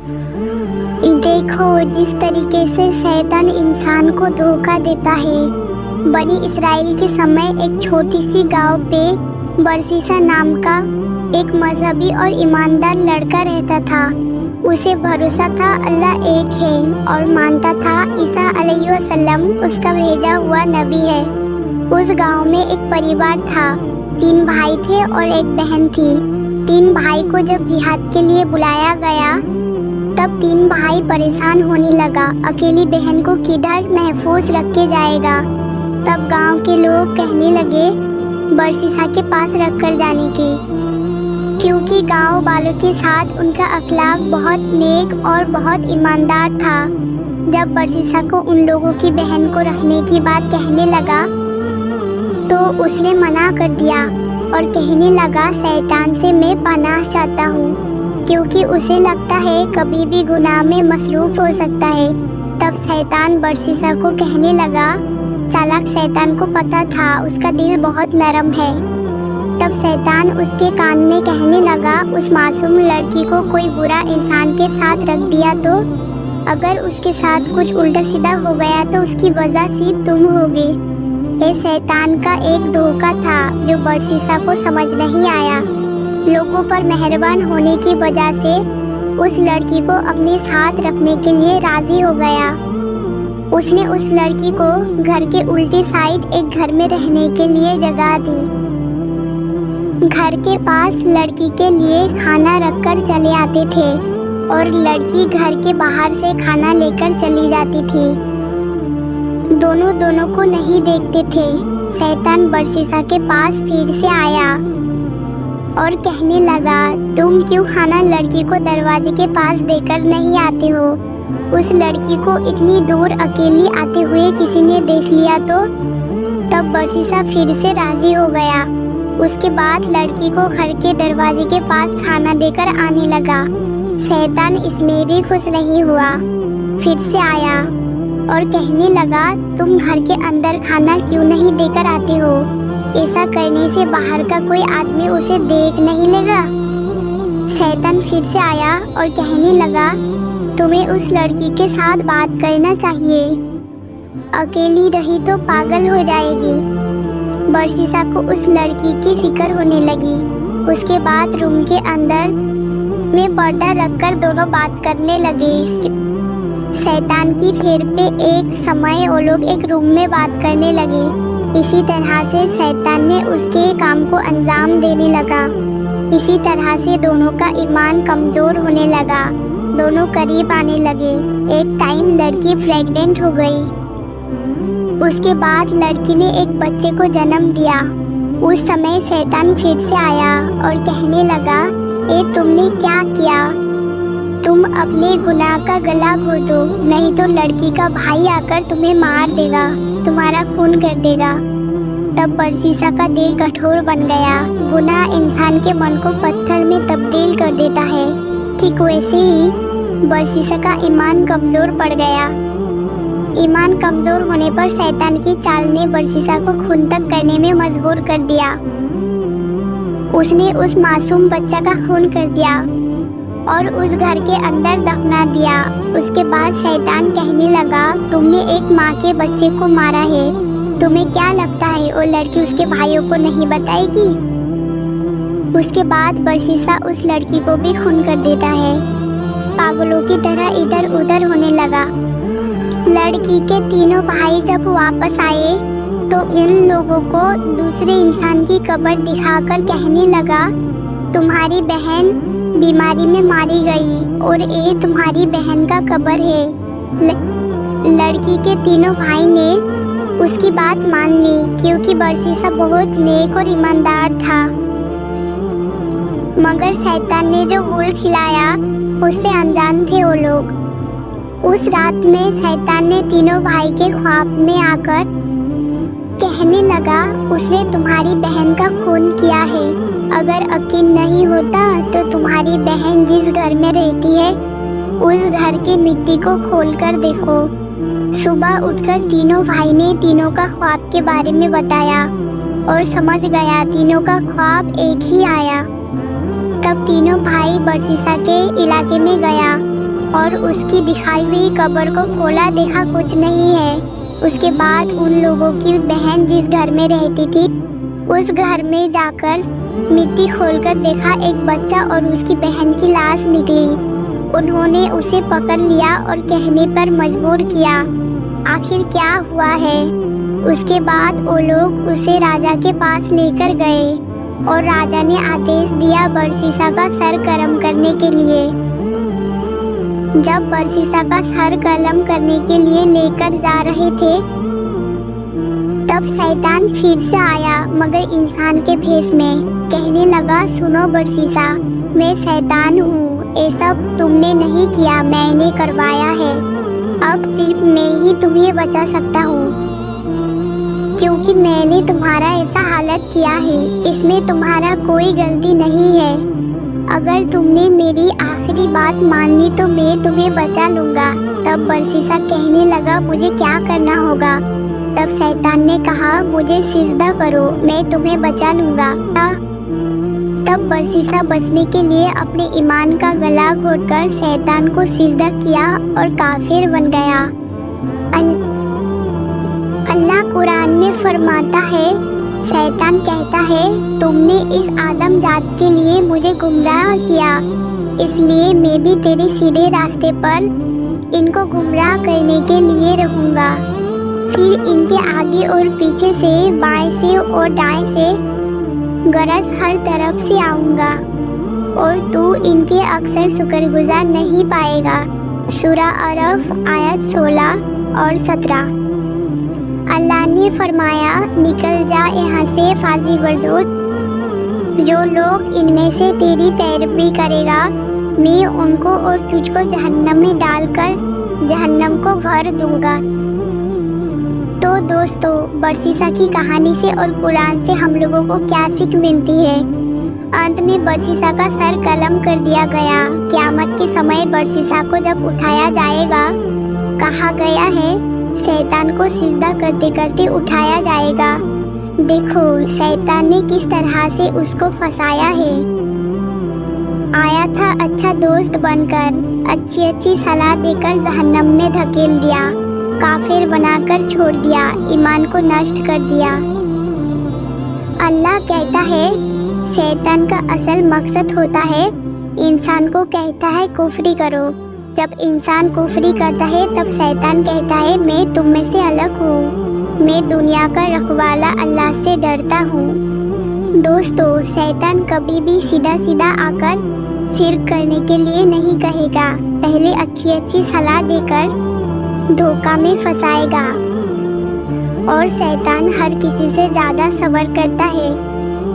देखो जिस तरीके से शैतान इंसान को धोखा देता है। बनी इस्राइल के समय एक छोटी सी गांव पे बरसीसा नाम का एक मजहबी और ईमानदार लड़का रहता था। उसे भरोसा था अल्लाह एक है और मानता था ईसा अलैहिस्सलाम उसका भेजा हुआ नबी है। उस गांव में एक परिवार था, 3 भाई थे और एक बहन थी। 3 भाई को जब जिहाद के लिए बुलाया गया तब 3 भाई परेशान होने लगा, अकेली बहन को किधर महफूज रख के जाएगा। तब गांव के लोग कहने लगे बरसीसा के पास रख कर जाने की, क्योंकि गांव वालों के साथ उनका अखलाक बहुत नेक और बहुत ईमानदार था। जब बरसीसा को उन लोगों की बहन को रखने की बात कहने लगा तो उसने मना कर दिया और कहने लगा शैतान से मैं पनाह चाहता हूँ, क्योंकि उसे लगता है कभी भी गुनाह में मसरूफ हो सकता है। तब शैतान बरसीसा को कहने लगा, चालाक शैतान को पता था उसका दिल बहुत नरम है। तब शैतान उसके कान में कहने लगा, उस मासूम लड़की को कोई बुरा इंसान के साथ रख दिया तो अगर उसके साथ कुछ उल्टा सीधा हो गया तो उसकी वजह सिर्फ तुम होगी। ये शैतान का एक धोखा था जो बरसीसा को समझ नहीं आया। लोगों पर मेहरबान होने की वजह से उस लड़की को अपने साथ रखने के लिए राजी हो गया। उसने उस लड़की को घर के उल्टी साइड एक घर में रहने के लिए जगह दी। घर के पास लड़की के लिए खाना रखकर चले आते थे और लड़की घर के बाहर से खाना लेकर चली जाती थी। दोनों को नहीं देखते थे। शैतान बरसीसा के पास फिर से आया और कहने लगा, तुम क्यों खाना लड़की को दरवाजे के पास देकर नहीं आते हो? उस लड़की को इतनी दूर अकेली आते हुए किसी ने देख लिया तो? तब बरसीसा फिर से राजी हो गया। उसके बाद लड़की को घर के दरवाजे के पास खाना देकर आने लगा। शैतान इसमें भी खुश नहीं हुआ, फिर से आया और कहने लगा, तुम घर के अंदर खाना क्यों नहीं देकर आते हो? ऐसा करने से बाहर का कोई आदमी उसे देख नहीं लेगा। शैतान फिर से आया और कहने लगा, तुम्हें उस लड़की के साथ बात करना चाहिए, अकेली रही तो पागल हो जाएगी। बरसीसा को उस लड़की की फिक्र होने लगी। उसके बाद रूम के अंदर में पर्दा रखकर दोनों बात करने लगे। शैतान की फेर पे एक समय वो लोग एक रूम में बात करने लगे। इसी तरह से शैतान ने उसके काम को अंजाम देने लगा। इसी तरह से दोनों का ईमान कमज़ोर होने लगा। दोनों करीब आने लगे। एक टाइम लड़की प्रेग्नेंट हो गई। उसके बाद लड़की ने एक बच्चे को जन्म दिया। उस समय शैतान फिर से आया और कहने लगा, ए तुमने क्या किया? तुम अपने गुनाह का गला घोटो, नहीं तो लड़की का भाई आकर तुम्हें मार देगा, तुम्हारा खून कर देगा। तब बरसीसा का दिल कठोर बन गया। गुनाह इंसान के मन को पत्थर में तब्दील कर देता है। ठीक वैसे ही बरसीसा का ईमान कमज़ोर पड़ गया। ईमान कमज़ोर होने पर शैतान की चाल ने बरसीसा को खून तक करने में मजबूर कर दिया। उसने उस मासूम बच्चा का खून कर दिया और उस घर के अंदर दफना दिया। उसके बाद शैतान कहने लगा, तुमने एक माँ के बच्चे को मारा है, तुम्हें क्या लगता है वो लड़की उसके भाइयों को नहीं बताएगी? उसके बाद बरसीसा उस लड़की को भी खून कर देता है। पागलों की तरह इधर उधर होने लगा। लड़की के तीनों भाई जब वापस आए तो इन लोगों को दूसरे इंसान की कब्र दिखाकर कहने लगा, तुम्हारी बहन बीमारी में मारी गई और ये तुम्हारी बहन का कब्र है। लड़की के तीनों भाई ने उसकी बात मान ली, क्योंकि बरसीसा बहुत नेक और ईमानदार था। मगर शैतान ने जो गुल खिलाया उससे अनजान थे वो लोग। उस रात में शैतान ने तीनों भाई के ख्वाब में आकर कहने लगा, उसने तुम्हारी बहन का खून किया है। अगर यकीन नहीं होता तो तुम्हारी बहन जिस घर में रहती है उस घर की मिट्टी को खोलकर देखो। सुबह उठकर तीनों भाई ने तीनों का ख्वाब के बारे में बताया और समझ गया तीनों का ख्वाब एक ही आया। तब तीनों भाई बरसीसा के इलाके में गया। और उसकी दिखाई हुई कब्र को खोला, देखा कुछ नहीं है। उसके बाद उन लोगों की बहन जिस घर में रहती थी उस घर में जाकर मिट्टी खोलकर देखा, एक बच्चा और उसकी बहन की लाश निकली। उन्होंने उसे पकड़ लिया और कहने पर मजबूर किया, आखिर क्या हुआ है। उसके बाद वो लोग उसे राजा के पास लेकर गए और राजा ने आदेश दिया बरसीसा का सर कलम करने के लिए। जब बरसीसा का सर कलम करने के लिए लेकर जा रहे थे तब शैतान फिर से आया, मगर इंसान के भेष में। कहने लगा, सुनो बरसीसा, मैं शैतान हूँ, ये सब तुमने नहीं किया, मैंने करवाया है। अब सिर्फ मैं ही तुम्हें बचा सकता हूँ, क्योंकि मैंने तुम्हारा ऐसा हालत किया है, इसमें तुम्हारा कोई गलती नहीं है। अगर तुमने मेरी आखिरी बात मान ली तो मैं तुम्हें बचा लूँगा। तब बरसीसा कहने लगा, मुझे क्या करना होगा। तब शैतान ने कहा, मुझे सिजदा करो, मैं तुम्हें बचा लूँगा। तब बरसीसा बचने के लिए अपने ईमान का गला घोटकर शैतान को सिजदा किया और काफिर बन गया। अल्लाह कुरान में फरमाता है, शैतान कहता है, तुमने इस आदम जात के लिए मुझे गुमराह किया, इसलिए मैं भी तेरे सीधे रास्ते पर इनको गुमराह करने के लिए रहूँगा। फिर इनके आगे और पीछे से, बाएं से और दाएं से गरज हर तरफ से आऊँगा और तू इनके अक्सर शुक्रगुजार नहीं पाएगा। सूरा अरफ आयत 16 और 17। अल्लाह ने फरमाया, निकल जा यहाँ से फाजी वरदूत, जो लोग इनमें से तेरी पैरवी करेगा मैं उनको और तुझको जहन्नम में डालकर जहन्नम को भर दूंगा। तो दोस्तों, बरसीसा की कहानी से और कुरान से हम लोगों को क्या सीख मिलती है। अंत में बरसीसा का सर कलम कर दिया गया। क़यामत के समय बरसीसा को जब उठाया जाएगा, कहा गया है शैतान को सिजदा करते करते उठाया जाएगा। देखो शैतान ने किस तरह से उसको फंसाया है। आया था अच्छा दोस्त बनकर, अच्छी अच्छी सलाह देकर जहन्नम में धकेल दिया, काफिर बनाकर छोड़ दिया, ईमान को नष्ट कर दिया। अल्लाह कहता है शैतान का असल मकसद होता है इंसान को कहता है कुफ्री करो। जब इंसान कुफ्री करता है तब शैतान कहता है मैं तुम में से अलग हूँ, मैं दुनिया का रखवाला अल्लाह से डरता हूँ। दोस्तों, शैतान कभी भी सीधा सीधा आकर शिर्क करने के लिए नहीं कहेगा, पहले अच्छी अच्छी सलाह देकर धोखा में फंसाएगा। और शैतान हर किसी से ज़्यादा सब्र करता है,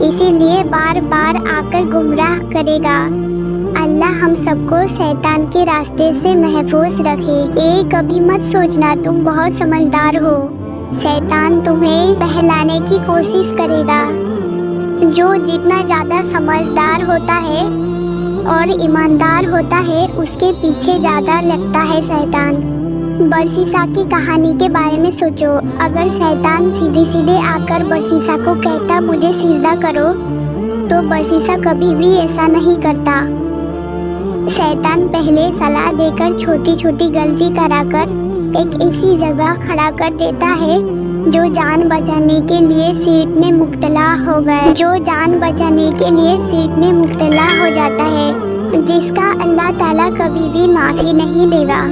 इसीलिए बार बार आकर गुमराह करेगा। अल्लाह हम सबको शैतान के रास्ते से महफूज रखे। ये कभी मत सोचना तुम बहुत समझदार हो, शैतान तुम्हें बहलाने की कोशिश करेगा। जो जितना ज़्यादा समझदार होता है और ईमानदार होता है उसके पीछे ज़्यादा लगता है शैतान। बरसीसा की कहानी के बारे में सोचो, अगर शैतान सीधे सीधे आकर बरसीसा को कहता मुझे सिजदा करो, तो बरसीसा कभी भी ऐसा नहीं करता। शैतान पहले सलाह देकर छोटी छोटी गलती कराकर एक ऐसी जगह खड़ा कर देता है जो जान बचाने के लिए शिर्क में मुब्तला हो गए, जो जान बचाने के लिए शिर्क में मुब्तला हो जाता है, जिसका अल्लाह ताला कभी भी माफ़ी नहीं देगा।